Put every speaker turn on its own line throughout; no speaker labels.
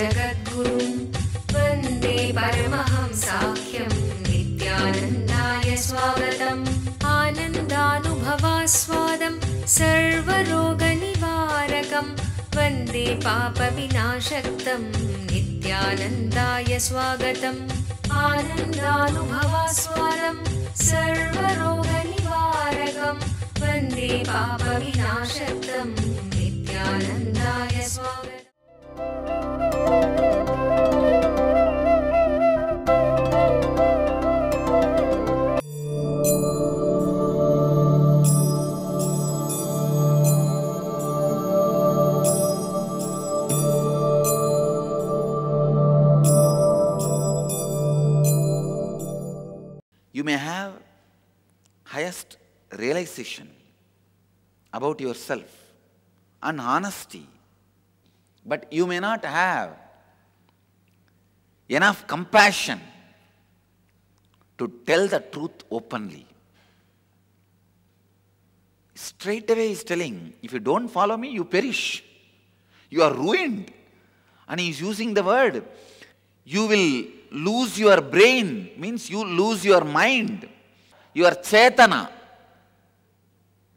जगद्गुरुं वन्दे परमहंसाख्यं नित्यानन्दाय स्वागतम् आनन्दानुभवास्वादं सर्वरोगनिवारकं वन्दे पापविनाशक्तं नित्यानन्दाय स्वागतम् आनन्दानुभवास्वादं सर्वरोगनिवारकं वन्दे पापविनाशक्तं नित्यानन्दाय स्वागतम्।
You may have highest realization about yourself and honesty, but you may not have enough compassion to tell the truth openly. Straight away he is telling, if you don't follow me, you perish. You are ruined. And he is using the word, you will lose your brain, means you lose your mind, your chetana,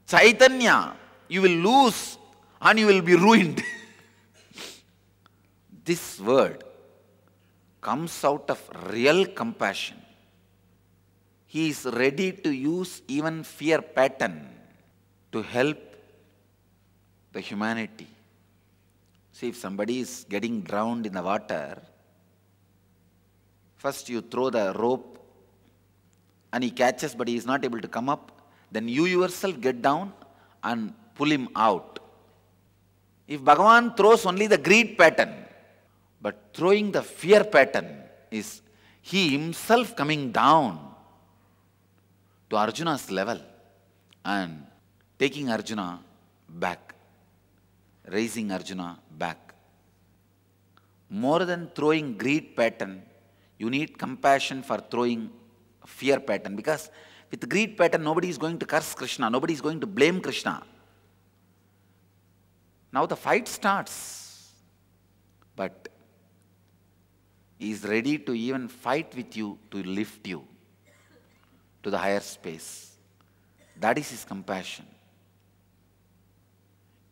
chaitanya, you will lose and you will be ruined. This word comes out of real compassion. He is ready to use even fear pattern to help the humanity. See, if somebody is getting drowned in the water, first you throw the rope and he catches but he is not able to come up. Then you yourself get down and pull him out. If Bhagavan throws only the greed pattern, but throwing the fear pattern is he himself coming down to Arjuna's level and taking Arjuna back, raising Arjuna back. More than throwing greed pattern, you need compassion for throwing fear pattern, because with greed pattern nobody is going to curse Krishna, nobody is going to blame Krishna. Now the fight starts, but he is ready to even fight with you to lift you to the higher space. That is his compassion.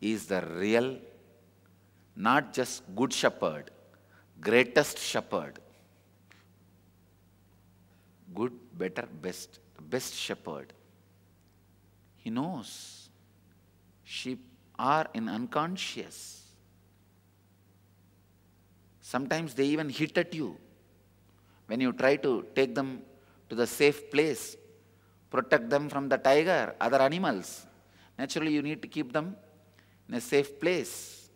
He is the real, not just good shepherd, greatest shepherd. Good, better, best, the best shepherd. He knows sheep are in unconscious. Sometimes they even hit at you when you try to take them to the safe place, protect them from the tiger, other animals. Naturally, you need to keep them in a safe place.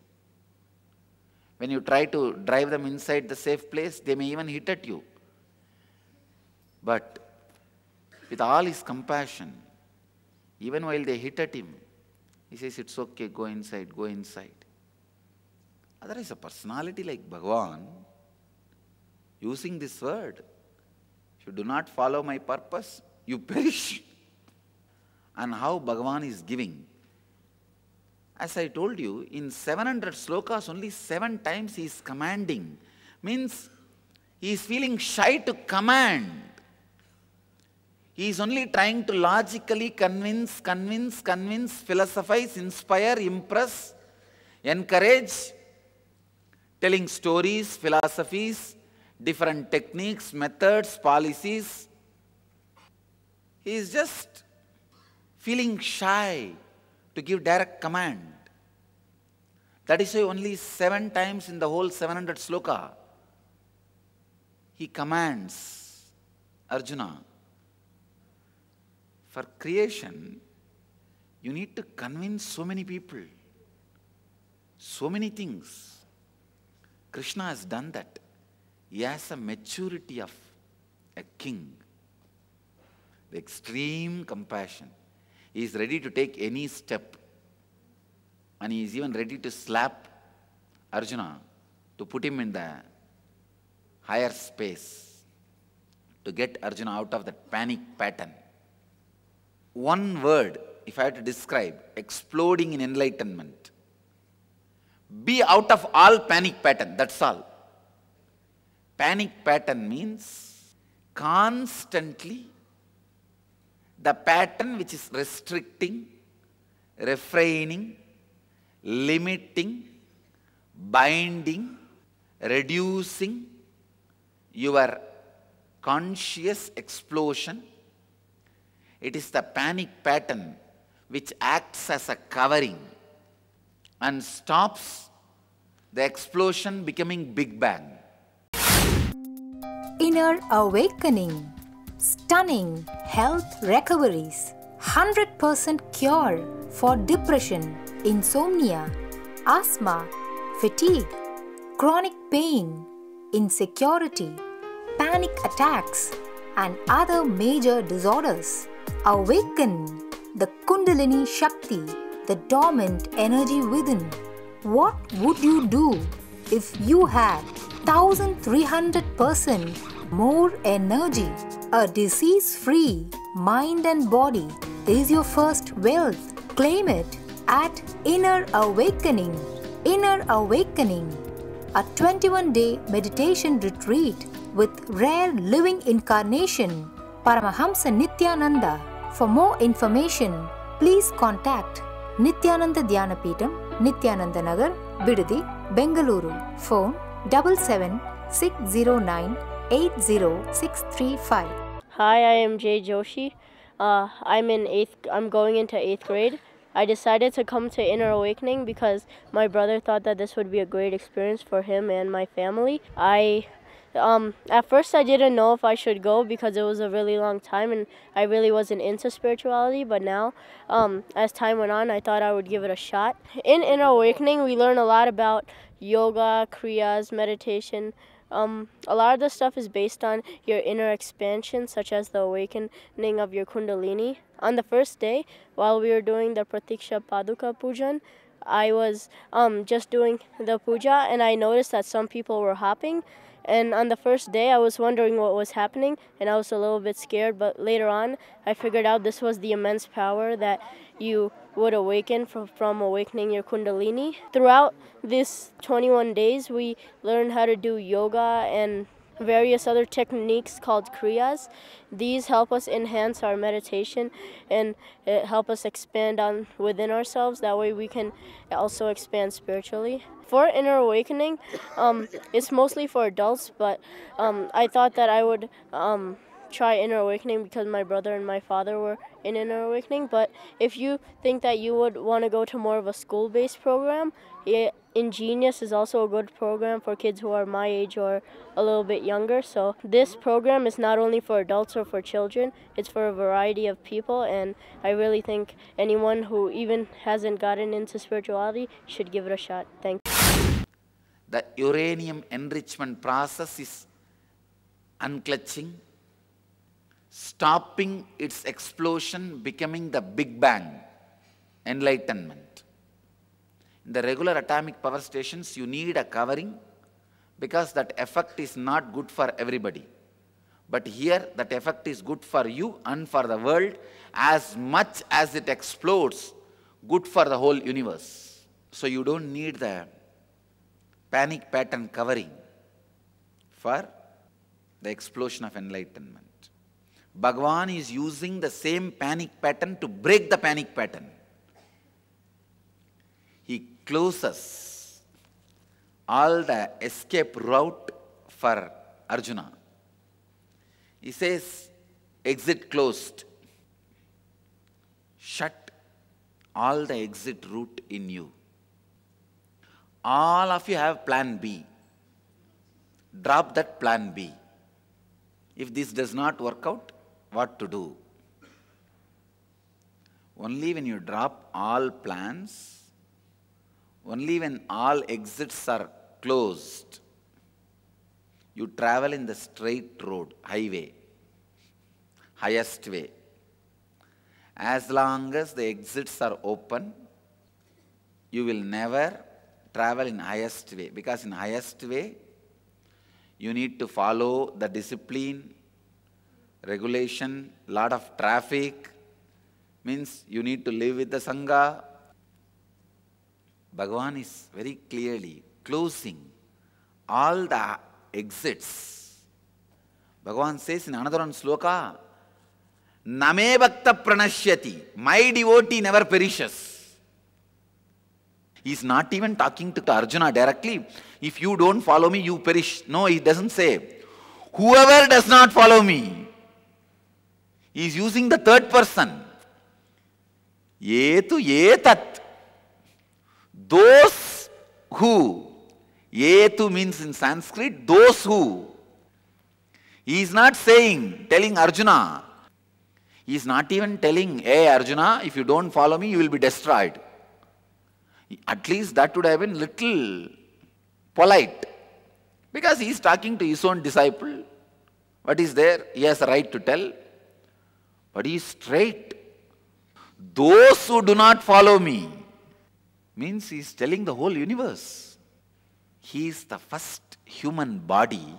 When you try to drive them inside the safe place, they may even hit at you. But with all his compassion, even while they hit at him, he says, it's okay, go inside, go inside. Otherwise, a personality like Bhagavan, using this word, if you do not follow my purpose, you perish. And how Bhagavan is giving. As I told you, in 700 slokas, only 7 times he is commanding. Means he is feeling shy to command. He is only trying to logically convince, philosophize, inspire, impress, encourage, telling stories, philosophies, different techniques, methods, policies. He is just feeling shy to give direct command. That is why only 7 times in the whole 700 sloka, he commands Arjuna. For creation, you need to convince so many people, so many things. Krishna has done that. He has a maturity of a king, the extreme compassion. He is ready to take any step, and he is even ready to slap Arjuna to put him in the higher space, to get Arjuna out of that panic pattern. One word, if I had to describe, exploding in enlightenment. Be out of all panic pattern, that's all. Panic pattern means constantly the pattern which is restricting, refraining, limiting, binding, reducing your conscious explosion. It is the panic pattern which acts as a covering and stops the explosion becoming Big Bang.
Inner awakening, stunning health recoveries, 100% cure for depression, insomnia, asthma, fatigue, chronic pain, insecurity, panic attacks, and other major disorders. Awaken the Kundalini Shakti, the dormant energy within. What would you do if you had 1300% more energy? A disease-free mind and body is your first wealth. Claim it at Inner Awakening. Inner Awakening, a 21-day meditation retreat with rare living incarnation, Paramahamsa Nityananda. For more information, please contact Nityananda Dhyanapitham, Nityananda Nagar, Bidadi, Bengaluru. Phone 7760980635.
Hi, I am Jay Joshi. I'm going into 8th grade. I decided to come to Inner Awakening because my brother thought that this would be a great experience for him and my family. At first I didn't know if I should go because it was a really long time and I really wasn't into spirituality, but now, as time went on, I thought I would give it a shot. In Inner Awakening, we learn a lot about yoga, kriyas, meditation. A lot of the stuff is based on your inner expansion, such as the awakening of your Kundalini. On the first day, while we were doing the Pratiksha Paduka Pujan, I was just doing the puja and I noticed that some people were hopping. And on the first day, I was wondering what was happening, and I was a little bit scared. But later on, I figured out this was the immense power that you would awaken from awakening your Kundalini. Throughout these 21 days, we learned how to do yoga and various other techniques called kriyas. These help us enhance our meditation and help us expand on within ourselves. That way we can also expand spiritually. For Inner Awakening, it's mostly for adults, but I thought that I would try Inner Awakening because my brother and my father were in Inner Awakening. But if you think that you would want to go to more of a school-based program, Ingenious is also a good program for kids who are my age or a little bit younger. So this program is not only for adults or for children, it's for a variety of people, and I really think anyone who even hasn't gotten into spirituality should give it a shot. Thank you.
The uranium enrichment process is unclutching, stopping its explosion, becoming the Big Bang, enlightenment. In the regular atomic power stations, you need a covering because that effect is not good for everybody. But here, that effect is good for you and for the world as much as it explodes, good for the whole universe. So you don't need the panic pattern covering for the explosion of enlightenment. Bhagavan is using the same panic pattern to break the panic pattern. He closes all the escape route for Arjuna. He says, exit closed. Shut all the exit route in you. All of you have plan B. Drop that plan B. If this does not work out, what to do? Only when you drop all plans, only when all exits are closed, you travel in the straight road, highway, highest way. As long as the exits are open, you will never travel in highest way, because in highest way, you need to follow the discipline, regulation, lot of traffic, means you need to live with the Sangha. Bhagavan is very clearly closing all the exits. Bhagavan says in another one sloka, Name bhakta pranashyati. My devotee never perishes. He is not even talking to Arjuna directly. If you don't follow me, you perish. No, he doesn't say. Whoever does not follow me. He is using the third person. Yetu yetat. Those who. Yetu means in Sanskrit, those who. He is not telling Arjuna. He is not even telling, hey Arjuna, if you don't follow me, you will be destroyed. At least that would have been little polite. Because he is talking to his own disciple. What is there? He has a right to tell. But he is straight. Those who do not follow me. Means he is telling the whole universe. He is the first human body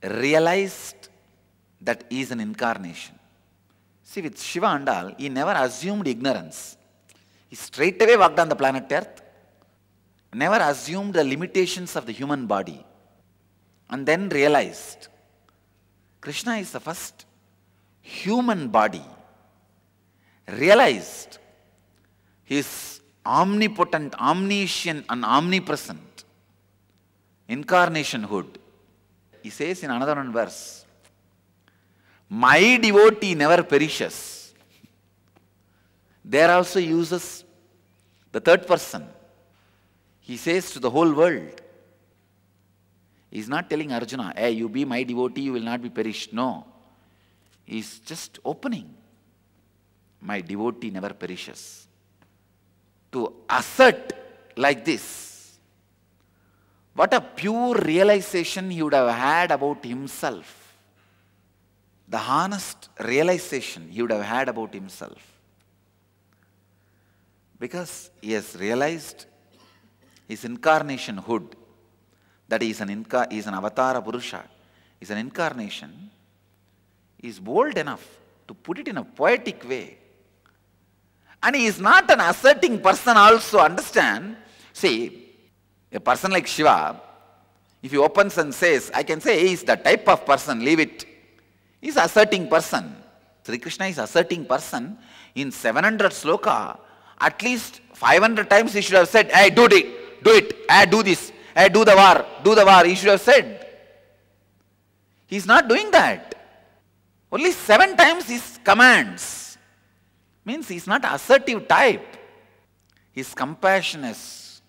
realized that he is an incarnation. See, with Shiva Andal, he never assumed ignorance. He straight away walked on the planet Earth, never assumed the limitations of the human body, and then realized Krishna is the first human body, realized he is omnipotent, omniscient, and omnipresent, incarnationhood. He says in another one verse, my devotee never perishes. There also uses the third person. He says to the whole world. He is not telling Arjuna, hey, you be my devotee, you will not be perished. No. He is just opening. My devotee never perishes. To assert like this, what a pure realization he would have had about himself. The honest realization he would have had about himself. Because he has realized his incarnationhood, that he is an avatara Purusha, is an incarnation, he is bold enough to put it in a poetic way. And he is not an asserting person also, understand? See, a person like Shiva, if he opens and says, I can say he is the type of person, leave it. He is an asserting person. Sri Krishna is an asserting person. In 700 sloka, at least 500 times he should have said, hey, do it, hey, do this, hey, do the war, he should have said. He is not doing that. Only 7 times he commands. Means he is not an assertive type. His compassion has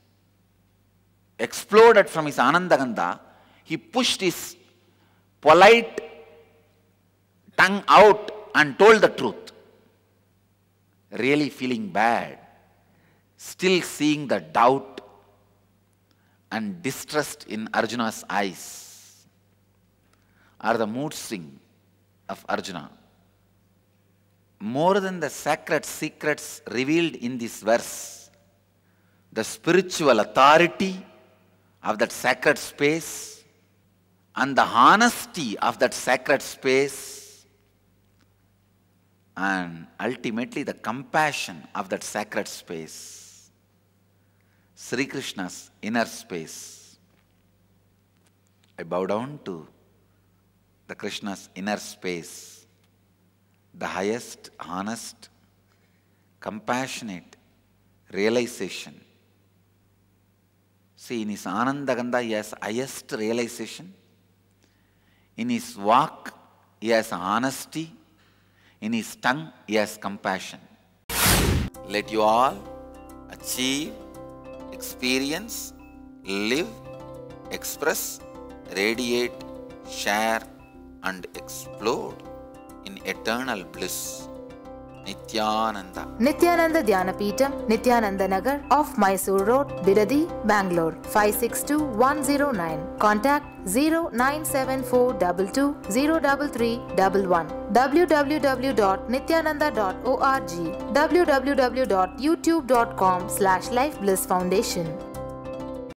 exploded from his Anandagandha. He pushed his polite tongue out and told the truth. Really feeling bad, still seeing the doubt and distrust in Arjuna's eyes are the mood swing of Arjuna. More than the sacred secrets revealed in this verse, the spiritual authority of that sacred space and the honesty of that sacred space and ultimately the compassion of that sacred space, Sri Krishna's inner space. I bow down to the Krishna's inner space, the highest, honest, compassionate realization. See, in his Anandagandha, he has highest realization. In his walk, he has honesty. In his tongue, he has compassion. Let you all achieve, experience, live, express, radiate, share, and explode in eternal bliss. Nityananda.
Nityananda Dhyanapitham, Nityananda Nagar off Mysore Road, Bidadi, Bangalore 562109. Contact 097422033311. www.nityananda.org. www.youtube.com/Life Bliss Foundation.